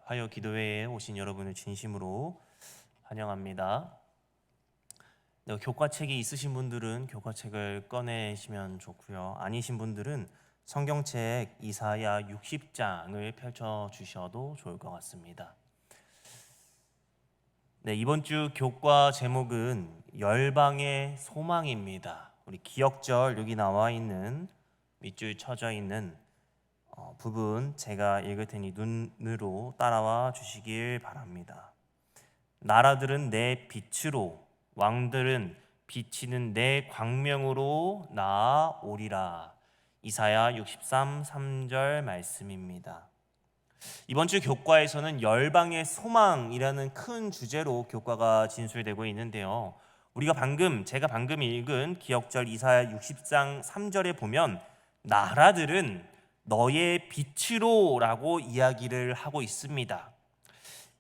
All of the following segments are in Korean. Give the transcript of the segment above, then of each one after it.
화요 기도회에 오신 여러분을 진심으로 환영합니다. 교과책이 있으신 분들은 교과책을 꺼내시면 좋고요. 아니신 분들은 성경책 이사야 60장을 펼쳐 주셔도 좋을 것 같습니다. 이번 주 교과 제목은 열방의 소망입니다. 우리 기역절 여기 나와 있는 밑줄 쳐져 있는 부분 제가 읽을 테니 눈으로 따라와 주시길 바랍니다. 나라들은 내 빛으로, 왕들은 비치는 내 광명으로 나아오리라. 이사야 63, 3절 말씀입니다. 이번 주 교과에서는 열방의 소망이라는 큰 주제로 교과가 진술되고 있는데요. 제가 방금 읽은 기역절 이사야 60장 3절에 보면 나라들은 너의 빛으로 라고 이야기를 하고 있습니다.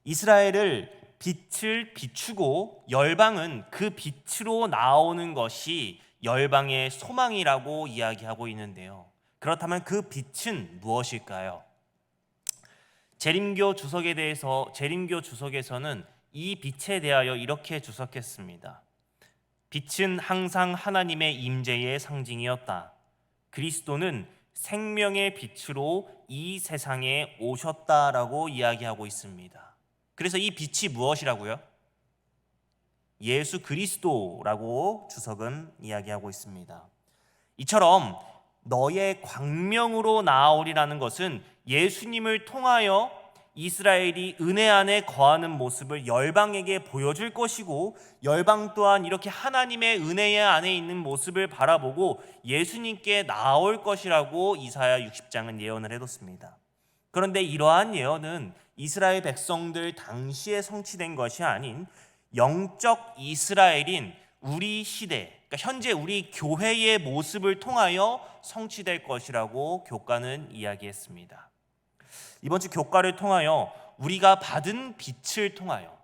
이스라엘을 빛을 비추고 열방은 그 빛으로 나오는 것이 열방의 소망이라고 이야기하고 있는데요. 그렇다면 그 빛은 무엇일까요? 재림교 주석에서는 이 빛에 대하여 이렇게 주석했습니다. 빛은 항상 하나님의 임재의 상징이었다. 그리스도는 생명의 빛으로 이 세상에 오셨다라고 이야기하고 있습니다. 그래서 이 빛이 무엇이라고요? 예수 그리스도라고 주석은 이야기하고 있습니다. 이처럼 너의 광명으로 나아오리라는 것은 예수님을 통하여 이스라엘이 은혜 안에 거하는 모습을 열방에게 보여줄 것이고, 열방 또한 이렇게 하나님의 은혜 안에 있는 모습을 바라보고 예수님께 나아올 것이라고 이사야 60장은 예언을 해뒀습니다. 그런데 이러한 예언은 이스라엘 백성들 당시에 성취된 것이 아닌 영적 이스라엘인 우리 시대, 그러니까 현재 우리 교회의 모습을 통하여 성취될 것이라고 교과는 이야기했습니다. 이번 주 교과를 통하여 우리가 받은 빛을 통하여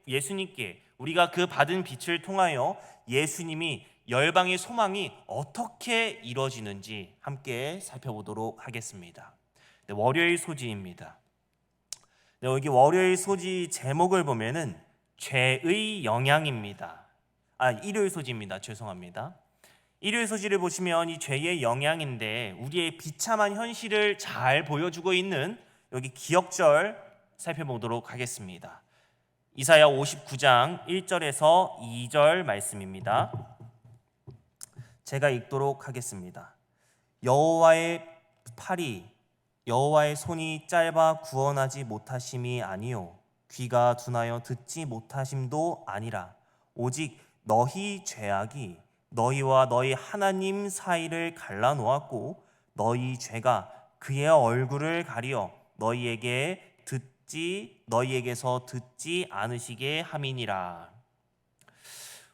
예수님께 우리가 그 받은 빛을 통하여 예수님이 열방의 소망이 어떻게 이루어지는지 함께 살펴보도록 하겠습니다. 월요일 소지입니다. 여기 월요일 소지 제목을 보면은 죄의 영향입니다. 일요일 소지입니다. 죄송합니다. 일요일 소지를 보시면 이 죄의 영향인데 우리의 비참한 현실을 잘 보여주고 있는 여기 기역절 살펴보도록 하겠습니다. 이사야 59장 1절에서 2절 말씀입니다. 제가 읽도록 하겠습니다. 여호와의 손이 짧아 구원하지 못하심이 아니요 귀가 둔하여 듣지 못하심도 아니라 오직 너희 죄악이 너희와 너희 하나님 사이를 갈라놓았고 너희 죄가 그의 얼굴을 가리어 너희에게서 듣지 않으시게 함이니라.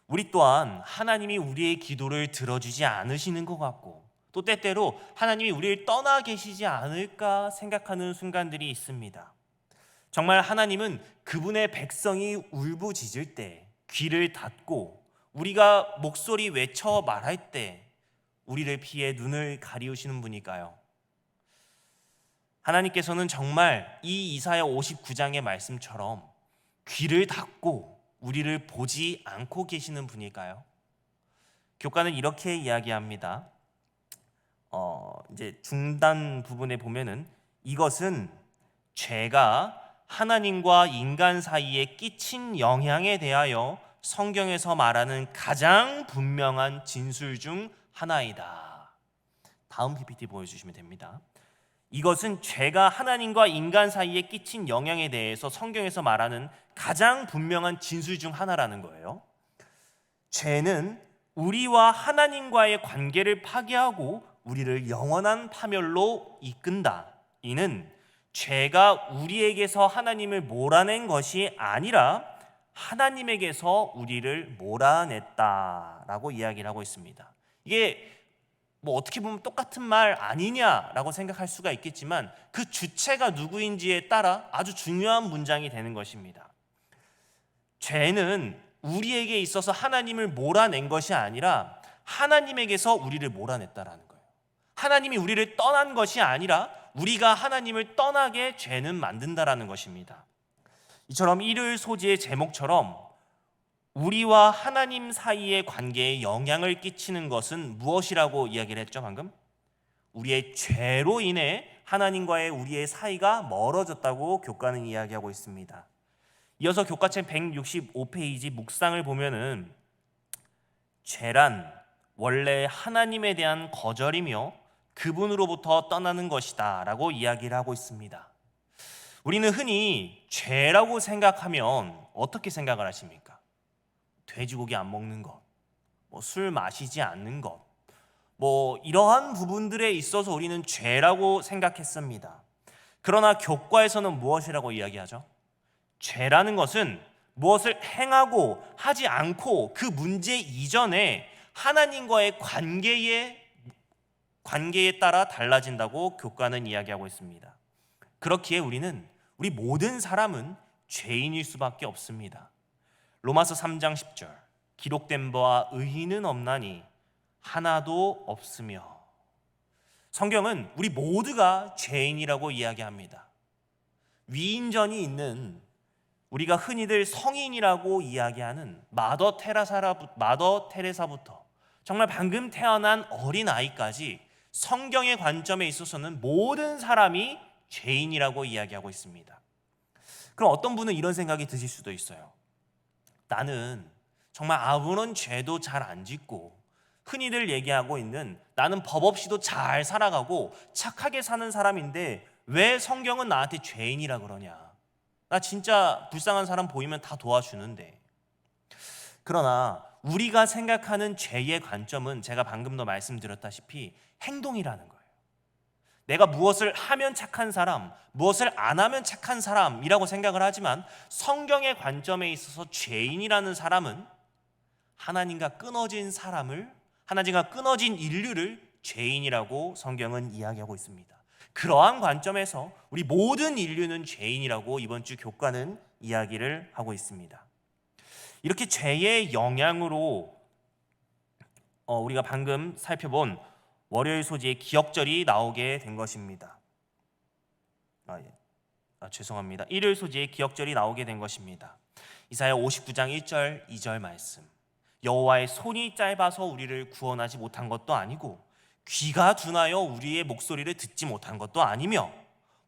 우리 또한 하나님이 우리의 기도를 들어주지 않으시는 것 같고 또 때때로 하나님이 우리를 떠나 계시지 않을까 생각하는 순간들이 있습니다. 정말 하나님은 그분의 백성이 울부짖을 때 귀를 닫고 우리가 목소리 외쳐 말할 때 우리를 피해 눈을 가리우시는 분일까요? 하나님께서는 정말 이 이사야 59장의 말씀처럼 귀를 닫고 우리를 보지 않고 계시는 분일까요? 교과는 이렇게 이야기합니다. 이제 중단 부분에 보면은 이것은 죄가 하나님과 인간 사이에 끼친 영향에 대하여 성경에서 말하는 가장 분명한 진술 중 하나이다. 다음 PPT 보여주시면 됩니다. 이것은 죄가 하나님과 인간 사이에 끼친 영향에 대해서 성경에서 말하는 가장 분명한 진술 중 하나라는 거예요. 죄는 우리와 하나님과의 관계를 파괴하고 우리를 영원한 파멸로 이끈다. 이는 죄가 우리에게서 하나님을 몰아낸 것이 아니라 하나님에게서 우리를 몰아냈다라고 이야기를 하고 있습니다. 이게 어떻게 보면 똑같은 말 아니냐라고 생각할 수가 있겠지만 그 주체가 누구인지에 따라 아주 중요한 문장이 되는 것입니다. 죄는 우리에게 있어서 하나님을 몰아낸 것이 아니라 하나님에게서 우리를 몰아냈다라는 거예요. 하나님이 우리를 떠난 것이 아니라 우리가 하나님을 떠나게 죄는 만든다라는 것입니다. 이처럼 일요일 소지의 제목처럼 우리와 하나님 사이의 관계에 영향을 끼치는 것은 무엇이라고 이야기를 했죠, 방금? 우리의 죄로 인해 하나님과의 우리의 사이가 멀어졌다고 교과는 이야기하고 있습니다. 이어서 교과책 165페이지 묵상을 보면은 죄란 원래 하나님에 대한 거절이며 그분으로부터 떠나는 것이다 라고 이야기를 하고 있습니다. 우리는 흔히 죄라고 생각하면 어떻게 생각을 하십니까? 돼지고기 안 먹는 것, 술 마시지 않는 것, 이러한 부분들에 있어서 우리는 죄라고 생각했습니다. 그러나 교과에서는 무엇이라고 이야기하죠? 죄라는 것은 무엇을 행하고 하지 않고 그 문제 이전에 하나님과의 관계에 따라 달라진다고 교과는 이야기하고 있습니다. 그렇기에 우리 모든 사람은 죄인일 수밖에 없습니다. 로마서 3장 10절 기록된 바와 의인은 없나니 하나도 없으며. 성경은 우리 모두가 죄인이라고 이야기합니다. 위인전이 있는 우리가 흔히들 성인이라고 이야기하는 마더 테레사부터 정말 방금 태어난 어린아이까지 성경의 관점에 있어서는 모든 사람이 죄인이라고 이야기하고 있습니다. 그럼 어떤 분은 이런 생각이 드실 수도 있어요. 나는 정말 아무런 죄도 잘 안 짓고 흔히들 얘기하고 있는 나는 법 없이도 잘 살아가고 착하게 사는 사람인데 왜 성경은 나한테 죄인이라 그러냐? 나 진짜 불쌍한 사람 보이면 다 도와주는데. 그러나 우리가 생각하는 죄의 관점은 제가 방금도 말씀드렸다시피 행동이라는 거예요. 내가 무엇을 하면 착한 사람, 무엇을 안 하면 착한 사람이라고 생각을 하지만 성경의 관점에 있어서 죄인이라는 사람은 하나님과 끊어진 인류를 죄인이라고 성경은 이야기하고 있습니다. 그러한 관점에서 우리 모든 인류는 죄인이라고 이번 주 교과는 이야기를 하고 있습니다. 이렇게 죄의 영향으로 우리가 방금 살펴본 월요일 소지의 기억절이 나오게 된 것입니다. 죄송합니다. 일요일 소지의 기억절이 나오게 된 것입니다. 이사야 59장 1절 2절 말씀. 여호와의 손이 짧아서 우리를 구원하지 못한 것도 아니고 귀가 둔하여 우리의 목소리를 듣지 못한 것도 아니며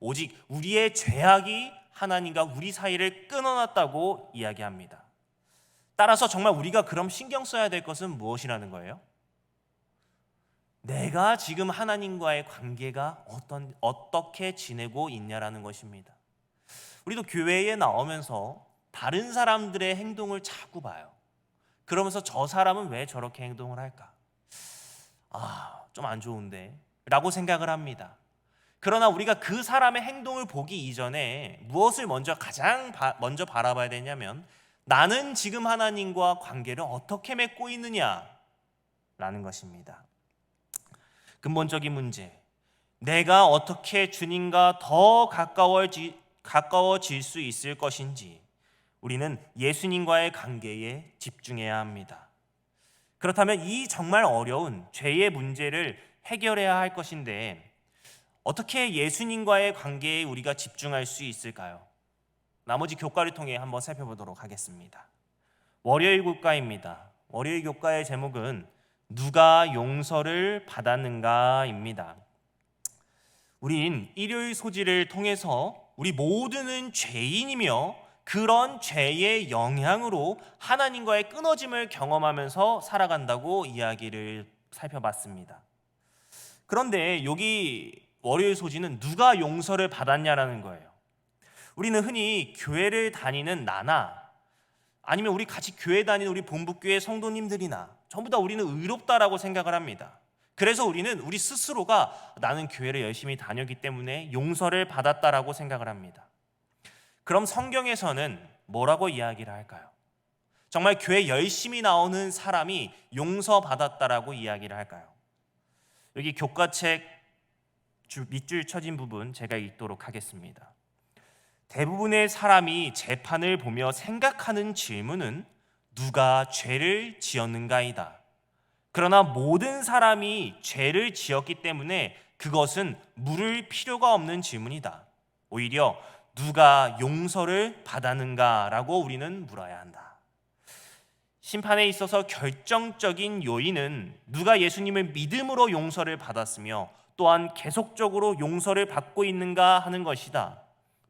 오직 우리의 죄악이 하나님과 우리 사이를 끊어놨다고 이야기합니다. 따라서 정말 우리가 그럼 신경 써야 될 것은 무엇이라는 거예요? 내가 지금 하나님과의 관계가 어떻게 지내고 있냐라는 것입니다. 우리도 교회에 나오면서 다른 사람들의 행동을 자꾸 봐요. 그러면서 저 사람은 왜 저렇게 행동을 할까? 좀 안 좋은데 라고 생각을 합니다. 그러나 우리가 그 사람의 행동을 보기 이전에 무엇을 가장 먼저 바라봐야 되냐면 나는 지금 하나님과 관계를 어떻게 맺고 있느냐라는 것입니다. 근본적인 문제, 내가 어떻게 주님과 더 가까워질 수 있을 것인지 우리는 예수님과의 관계에 집중해야 합니다. 그렇다면 이 정말 어려운 죄의 문제를 해결해야 할 것인데 어떻게 예수님과의 관계에 우리가 집중할 수 있을까요? 나머지 교과를 통해 한번 살펴보도록 하겠습니다. 월요일 교과입니다. 월요일 교과의 제목은 누가 용서를 받았는가입니다. 우린 일요일 소지를 통해서 우리 모두는 죄인이며 그런 죄의 영향으로 하나님과의 끊어짐을 경험하면서 살아간다고 이야기를 살펴봤습니다. 그런데 여기 월요일 소지는 누가 용서를 받았냐라는 거예요. 우리는 흔히 교회를 다니는 나나 아니면 우리 같이 교회 다니는 우리 본부교회 성도님들이나 전부 다 우리는 의롭다라고 생각을 합니다. 그래서 우리는 우리 스스로가 나는 교회를 열심히 다녔기 때문에 용서를 받았다라고 생각을 합니다. 그럼 성경에서는 뭐라고 이야기를 할까요? 정말 교회 열심히 나오는 사람이 용서받았다라고 이야기를 할까요? 여기 교과책 밑줄 쳐진 부분 제가 읽도록 하겠습니다. 대부분의 사람이 재판을 보며 생각하는 질문은 누가 죄를 지었는가이다. 그러나 모든 사람이 죄를 지었기 때문에 그것은 물을 필요가 없는 질문이다. 오히려 누가 용서를 받았는가라고 우리는 물어야 한다. 심판에 있어서 결정적인 요인은 누가 예수님을 믿음으로 용서를 받았으며 또한 계속적으로 용서를 받고 있는가 하는 것이다.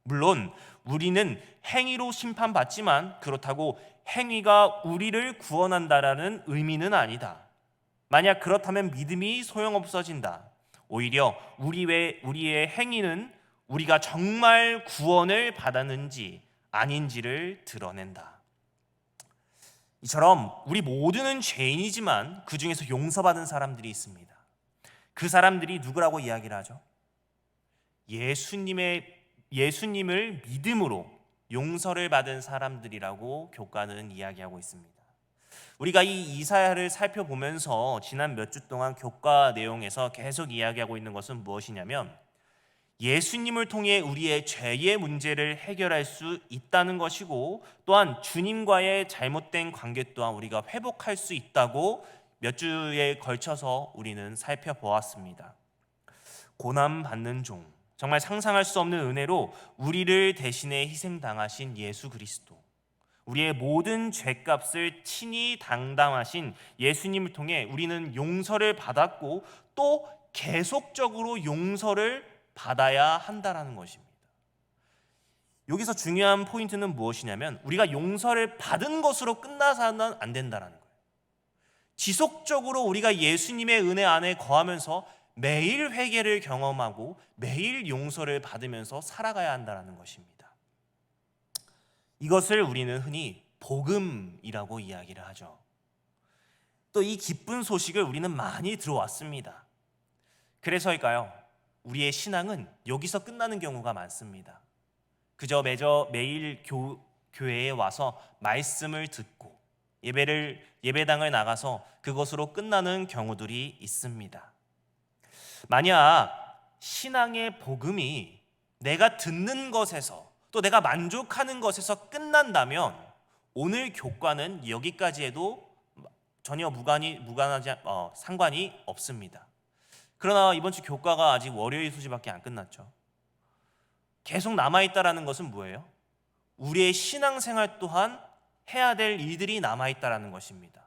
물론 우리는 행위로 심판받지만 그렇다고 행위가 우리를 구원한다라는 의미는 아니다. 만약 그렇다면 믿음이 소용없어진다. 오히려 우리의 행위는 우리가 정말 구원을 받았는지 아닌지를 드러낸다. 이처럼 우리 모두는 죄인이지만 그 중에서 용서받은 사람들이 있습니다. 그 사람들이 누구라고 이야기를 하죠? 예수님을 믿음으로 용서를 받은 사람들이라고 교과는 이야기하고 있습니다. 우리가 이 이사야를 살펴보면서 지난 몇 주 동안 교과 내용에서 계속 이야기하고 있는 것은 무엇이냐면 예수님을 통해 우리의 죄의 문제를 해결할 수 있다는 것이고 또한 주님과의 잘못된 관계 또한 우리가 회복할 수 있다고 몇 주에 걸쳐서 우리는 살펴보았습니다. 고난받는 종, 정말 상상할 수 없는 은혜로 우리를 대신해 희생당하신 예수 그리스도, 우리의 모든 죄값을 친히 당당하신 예수님을 통해 우리는 용서를 받았고 또 계속적으로 용서를 받아야 한다라는 것입니다. 여기서 중요한 포인트는 무엇이냐면 우리가 용서를 받은 것으로 끝나서는 안 된다라는 거예요. 지속적으로 우리가 예수님의 은혜 안에 거하면서 매일 회개를 경험하고 매일 용서를 받으면서 살아가야 한다는 것입니다. 이것을 우리는 흔히 복음이라고 이야기를 하죠. 또 이 기쁜 소식을 우리는 많이 들어왔습니다. 그래서일까요? 우리의 신앙은 여기서 끝나는 경우가 많습니다. 그저 매일 교회에 와서 말씀을 듣고 예배당을 나가서 그것으로 끝나는 경우들이 있습니다. 만약 신앙의 복음이 내가 듣는 것에서 또 내가 만족하는 것에서 끝난다면 오늘 교과는 여기까지 해도 전혀 상관이 없습니다. 그러나 이번 주 교과가 아직 월요일 수지밖에 안 끝났죠. 계속 남아있다라는 것은 뭐예요? 우리의 신앙생활 또한 해야 될 일들이 남아있다라는 것입니다.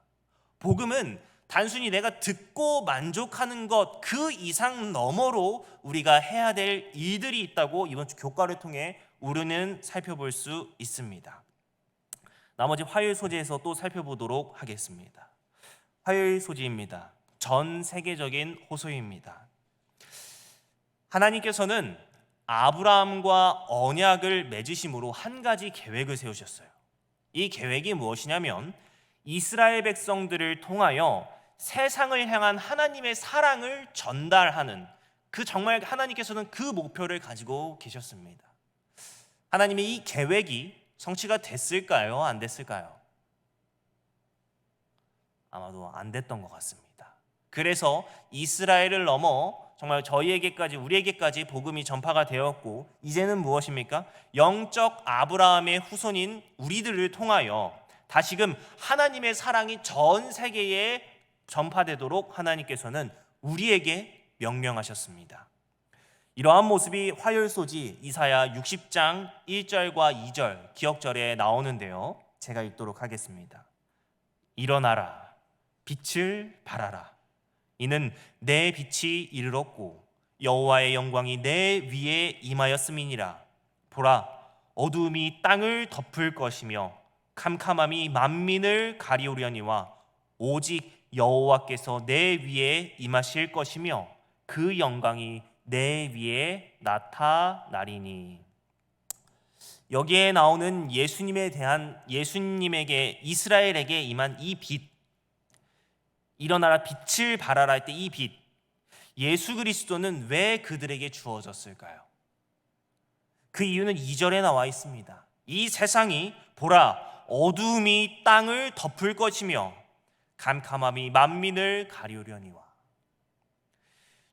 복음은 단순히 내가 듣고 만족하는 것 그 이상 너머로 우리가 해야 될 일들이 있다고 이번 주 교과를 통해 우리는 살펴볼 수 있습니다. 나머지 화요일 소재에서 또 살펴보도록 하겠습니다. 화요일 소재입니다. 전 세계적인 호소입니다. 하나님께서는 아브라함과 언약을 맺으심으로 한 가지 계획을 세우셨어요. 이 계획이 무엇이냐면 이스라엘 백성들을 통하여 세상을 향한 하나님의 사랑을 전달하는 정말 하나님께서는 그 목표를 가지고 계셨습니다. 하나님의 이 계획이 성취가 됐을까요? 안 됐을까요? 아마도 안 됐던 것 같습니다. 그래서 이스라엘을 넘어 정말 우리에게까지 복음이 전파가 되었고 이제는 무엇입니까? 영적 아브라함의 후손인 우리들을 통하여 다시금 하나님의 사랑이 전 세계에 전파되도록 하나님께서는 우리에게 명령하셨습니다. 이러한 모습이 화요일 소지 이사야 60장 1절과 2절 기억절에 나오는데요. 제가 읽도록 하겠습니다. 일어나라, 빛을 발하라. 이는 내 빛이 이르렀고 여호와의 영광이 내 위에 임하였음이니라. 보라, 어두움이 땅을 덮을 것이며 캄캄함이 만민을 가리우려니와 오직 여호와께서 내 위에 임하실 것이며 그 영광이 내 위에 나타나리니. 여기에 나오는 예수님에게 이스라엘에게 임한 이 빛, 일어나라 빛을 발하라 할 때 이 빛, 예수 그리스도는 왜 그들에게 주어졌을까요? 그 이유는 2절에 나와 있습니다. 이 세상이 보라 어두움이 땅을 덮을 것이며 캄캄함이 만민을 가리우려니와.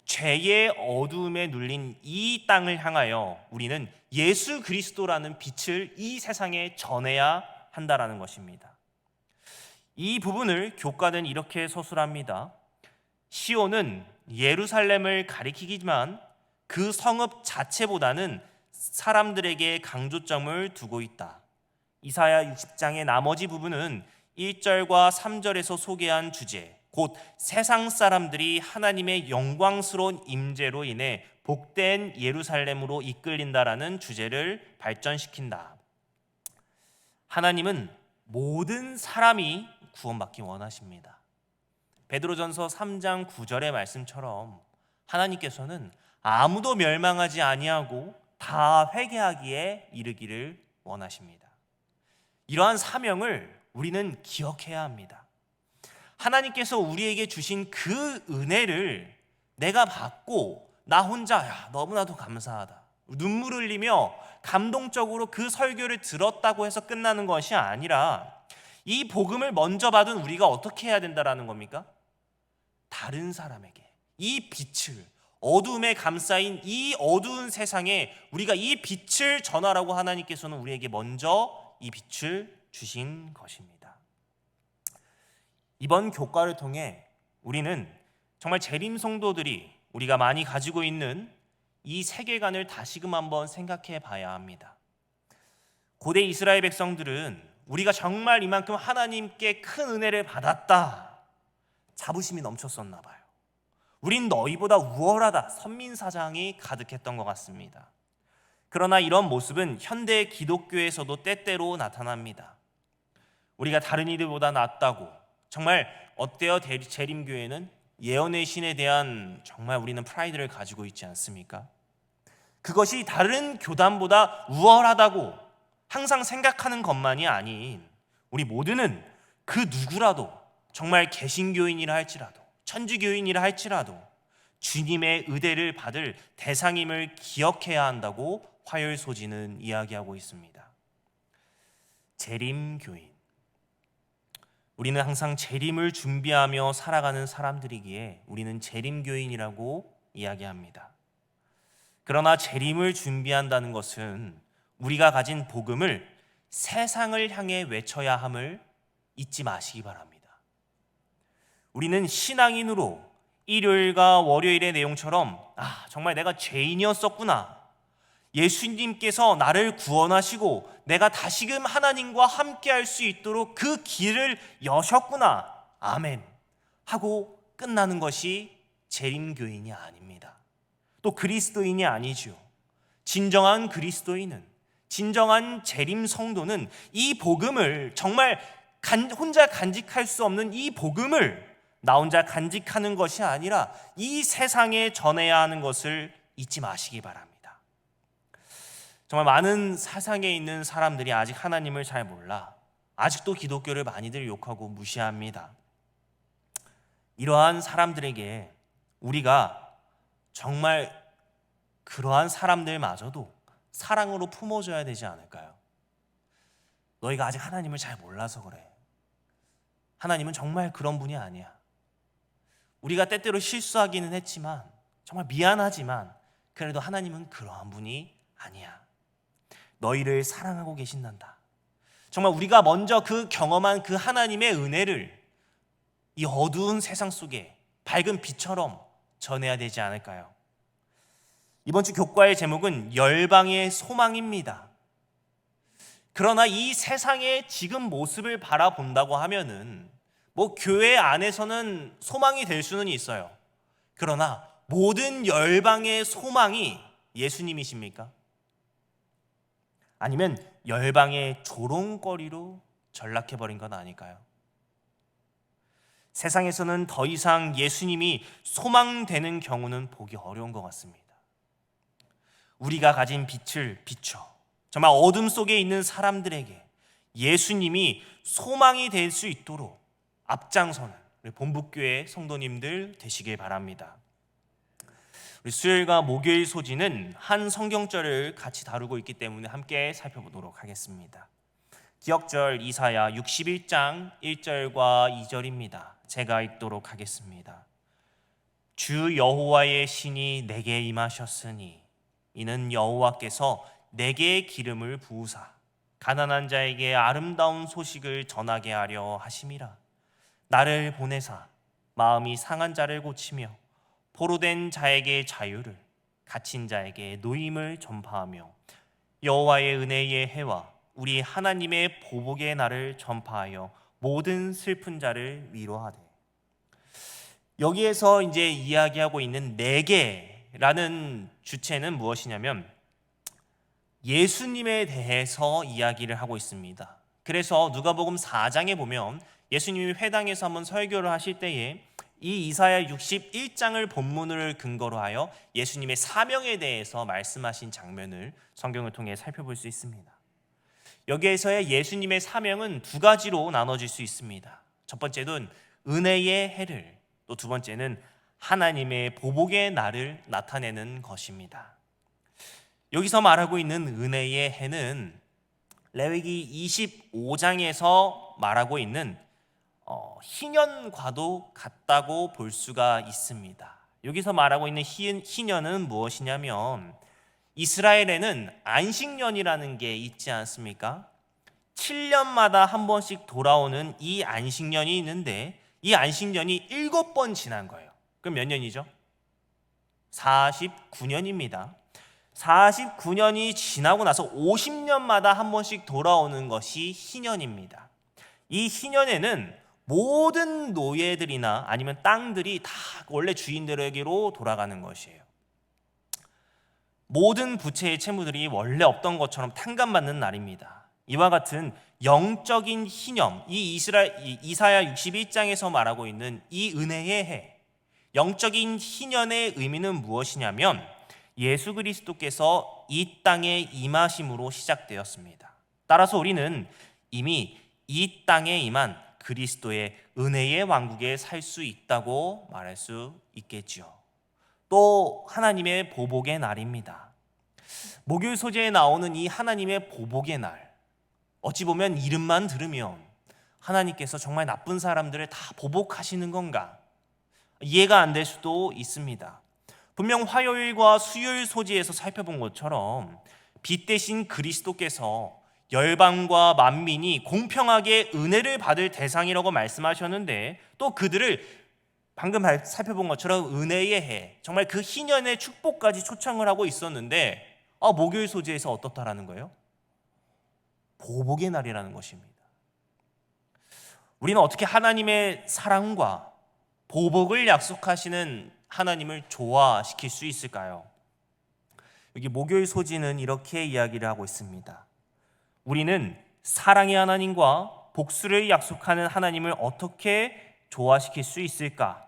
죄의 어두움에 눌린 이 땅을 향하여 우리는 예수 그리스도라는 빛을 이 세상에 전해야 한다라는 것입니다. 이 부분을 교과는 이렇게 서술합니다. 시온은 예루살렘을 가리키지만 그 성읍 자체보다는 사람들에게 강조점을 두고 있다. 이사야 60장의 나머지 부분은 1절과 3절에서 소개한 주제, 곧 세상 사람들이 하나님의 영광스러운 임재로 인해 복된 예루살렘으로 이끌린다라는 주제를 발전시킨다. 하나님은 모든 사람이 구원받기 원하십니다. 베드로전서 3장 9절의 말씀처럼 하나님께서는 아무도 멸망하지 아니하고 다 회개하기에 이르기를 원하십니다. 이러한 사명을 우리는 기억해야 합니다. 하나님께서 우리에게 주신 그 은혜를 내가 받고 나 혼자 너무나도 감사하다, 눈물 흘리며 감동적으로 그 설교를 들었다고 해서 끝나는 것이 아니라 이 복음을 먼저 받은 우리가 어떻게 해야 된다라는 겁니까? 다른 사람에게 이 빛을, 어두움에 감싸인 이 어두운 세상에 우리가 이 빛을 전하라고 하나님께서는 우리에게 먼저 이 빛을 주신 것입니다. 이번 교과를 통해 우리는 정말 재림 성도들이 우리가 많이 가지고 있는 이 세계관을 다시금 한번 생각해 봐야 합니다. 고대 이스라엘 백성들은 우리가 정말 이만큼 하나님께 큰 은혜를 받았다, 자부심이 넘쳤었나 봐요. 우린 너희보다 우월하다, 선민사장이 가득했던 것 같습니다. 그러나 이런 모습은 현대 기독교에서도 때때로 나타납니다. 우리가 다른 이들보다 낫다고, 정말 어때요? 재림교회는 예언의 신에 대한 정말 우리는 프라이드를 가지고 있지 않습니까? 그것이 다른 교단보다 우월하다고 항상 생각하는 것만이 아닌 우리 모두는 그 누구라도, 정말 개신교인이라 할지라도 천주교인이라 할지라도 주님의 의대를 받을 대상임을 기억해야 한다고 화요일소지는 이야기하고 있습니다. 재림교인, 우리는 항상 재림을 준비하며 살아가는 사람들이기에 우리는 재림교인이라고 이야기합니다. 그러나 재림을 준비한다는 것은 우리가 가진 복음을 세상을 향해 외쳐야 함을 잊지 마시기 바랍니다. 우리는 신앙인으로 일요일과 월요일의 내용처럼 정말 내가 죄인이었었구나, 예수님께서 나를 구원하시고 내가 다시금 하나님과 함께 할 수 있도록 그 길을 여셨구나, 아멘 하고 끝나는 것이 재림교인이 아닙니다. 또 그리스도인이 아니죠. 진정한 그리스도인은, 진정한 재림 성도는 이 복음을, 정말 혼자 간직할 수 없는 이 복음을 나 혼자 간직하는 것이 아니라 이 세상에 전해야 하는 것을 잊지 마시기 바랍니다. 정말 많은 사상에 있는 사람들이 아직 하나님을 잘 몰라 아직도 기독교를 많이들 욕하고 무시합니다. 이러한 사람들에게 우리가 정말 그러한 사람들마저도 사랑으로 품어줘야 되지 않을까요? 너희가 아직 하나님을 잘 몰라서 그래. 하나님은 정말 그런 분이 아니야. 우리가 때때로 실수하기는 했지만, 정말 미안하지만 그래도 하나님은 그러한 분이 아니야. 너희를 사랑하고 계신단다. 정말 우리가 먼저 그 경험한 그 하나님의 은혜를 이 어두운 세상 속에 밝은 빛처럼 전해야 되지 않을까요? 이번 주 교과의 제목은 열방의 소망입니다. 그러나 이 세상의 지금 모습을 바라본다고 하면은 교회 안에서는 소망이 될 수는 있어요. 그러나 모든 열방의 소망이 예수님이십니까? 아니면 열방의 조롱거리로 전락해버린 건 아닐까요? 세상에서는 더 이상 예수님이 소망되는 경우는 보기 어려운 것 같습니다. 우리가 가진 빛을 비춰 정말 어둠 속에 있는 사람들에게 예수님이 소망이 될 수 있도록 앞장서는 우리 본북교회 성도님들 되시길 바랍니다. 우리 수요일과 목요일 소지는 한 성경절을 같이 다루고 있기 때문에 함께 살펴보도록 하겠습니다. 기억절 이사야 61장 1절과 2절입니다. 제가 읽도록 하겠습니다. 주 여호와의 신이 내게 임하셨으니 이는 여호와께서 내게 기름을 부으사 가난한 자에게 아름다운 소식을 전하게 하려 하심이라. 나를 보내사 마음이 상한 자를 고치며 포로된 자에게 자유를, 갇힌 자에게 노임을 전파하며 여호와의 은혜의 해와 우리 하나님의 보복의 날을 전파하여 모든 슬픈 자를 위로하되. 여기에서 이제 이야기하고 있는 내게라는 주체는 무엇이냐면 예수님에 대해서 이야기를 하고 있습니다. 그래서 누가복음 4장에 보면 예수님이 회당에서 한번 설교를 하실 때에 이 이사야 61장을 본문을 근거로 하여 예수님의 사명에 대해서 말씀하신 장면을 성경을 통해 살펴볼 수 있습니다. 여기에서의 예수님의 사명은 두 가지로 나눠질 수 있습니다. 첫 번째는 은혜의 해를, 또 두 번째는 하나님의 보복의 날을 나타내는 것입니다. 여기서 말하고 있는 은혜의 해는 레위기 25장에서 말하고 있는 희년과도 같다고 볼 수가 있습니다. 여기서 말하고 있는 희년은 무엇이냐면 이스라엘에는 안식년이라는 게 있지 않습니까? 7년마다 한 번씩 돌아오는 이 안식년이 있는데 이 안식년이 7번 지난 거예요. 그럼 몇 년이죠? 49년입니다. 49년이 지나고 나서 50년마다 한 번씩 돌아오는 것이 희년입니다. 이 희년에는 모든 노예들이나 아니면 땅들이 다 원래 주인들에게로 돌아가는 것이에요. 모든 부채의 채무들이 원래 없던 것처럼 탕감받는 날입니다. 이와 같은 영적인 희념, 이 이사야 61장에서 말하고 있는 이 은혜의 해, 영적인 희년의 의미는 무엇이냐면 예수 그리스도께서 이 땅에 임하심으로 시작되었습니다. 따라서 우리는 이미 이 땅에 임한 그리스도의 은혜의 왕국에 살 수 있다고 말할 수 있겠죠. 또 하나님의 보복의 날입니다. 목요일 소재에 나오는 이 하나님의 보복의 날, 어찌 보면 이름만 들으면 하나님께서 정말 나쁜 사람들을 다 보복하시는 건가 이해가 안 될 수도 있습니다. 분명 화요일과 수요일 소재에서 살펴본 것처럼 빛 대신 그리스도께서 열방과 만민이 공평하게 은혜를 받을 대상이라고 말씀하셨는데 또 그들을 방금 살펴본 것처럼 은혜의 해, 정말 그 희년의 축복까지 초청을 하고 있었는데 목요일 소재에서 어떻다라는 거예요? 보복의 날이라는 것입니다. 우리는 어떻게 하나님의 사랑과 보복을 약속하시는 하나님을 조화시킬 수 있을까요? 여기 목요일 소지는 이렇게 이야기를 하고 있습니다. 우리는 사랑의 하나님과 복수를 약속하는 하나님을 어떻게 조화시킬 수 있을까?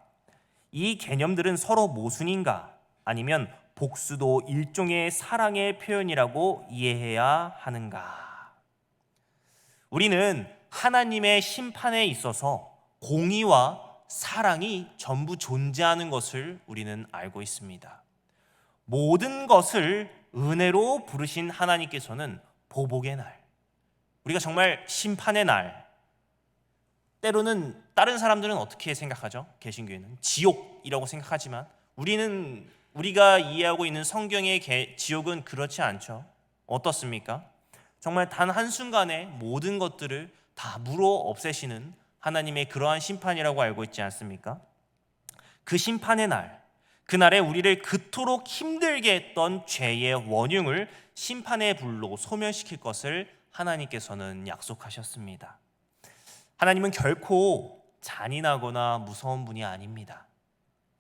이 개념들은 서로 모순인가? 아니면 복수도 일종의 사랑의 표현이라고 이해해야 하는가? 우리는 하나님의 심판에 있어서 공의와 사랑이 전부 존재하는 것을 우리는 알고 있습니다. 모든 것을 은혜로 부르신 하나님께서는 보복의 날, 우리가 정말 심판의 날, 때로는 다른 사람들은 어떻게 생각하죠? 개신교회는 지옥이라고 생각하지만 우리가 이해하고 있는 성경의 지옥은 그렇지 않죠. 어떻습니까? 정말 단 한순간에 모든 것들을 다 물어 없애시는 하나님의 그러한 심판이라고 알고 있지 않습니까? 그 심판의 날, 그날에 우리를 그토록 힘들게 했던 죄의 원흉을 심판의 불로 소멸시킬 것을 하나님께서는 약속하셨습니다. 하나님은 결코 잔인하거나 무서운 분이 아닙니다.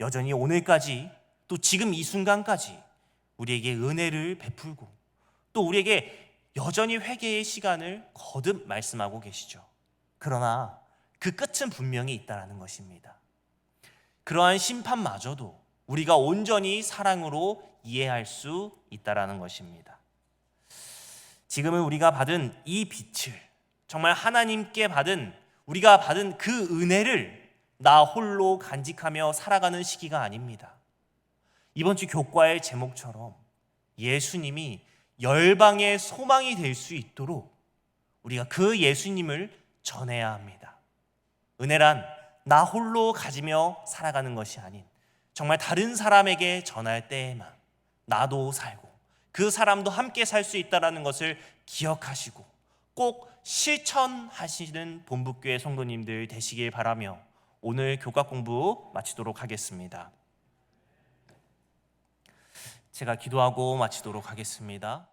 여전히 오늘까지 또 지금 이 순간까지 우리에게 은혜를 베풀고 또 우리에게 여전히 회개의 시간을 거듭 말씀하고 계시죠. 그러나 그 끝은 분명히 있다는 것입니다. 그러한 심판마저도 우리가 온전히 사랑으로 이해할 수 있다는 것입니다. 지금은 우리가 받은 이 빛을, 정말 하나님께 우리가 받은 그 은혜를 나 홀로 간직하며 살아가는 시기가 아닙니다. 이번 주 교과의 제목처럼 예수님이 열방의 소망이 될 수 있도록 우리가 그 예수님을 전해야 합니다. 은혜란 나 홀로 가지며 살아가는 것이 아닌 정말 다른 사람에게 전할 때에만 나도 살고 그 사람도 함께 살 수 있다는 것을 기억하시고 꼭 실천하시는 본부교회 성도님들 되시길 바라며 오늘 교과 공부 마치도록 하겠습니다. 제가 기도하고 마치도록 하겠습니다.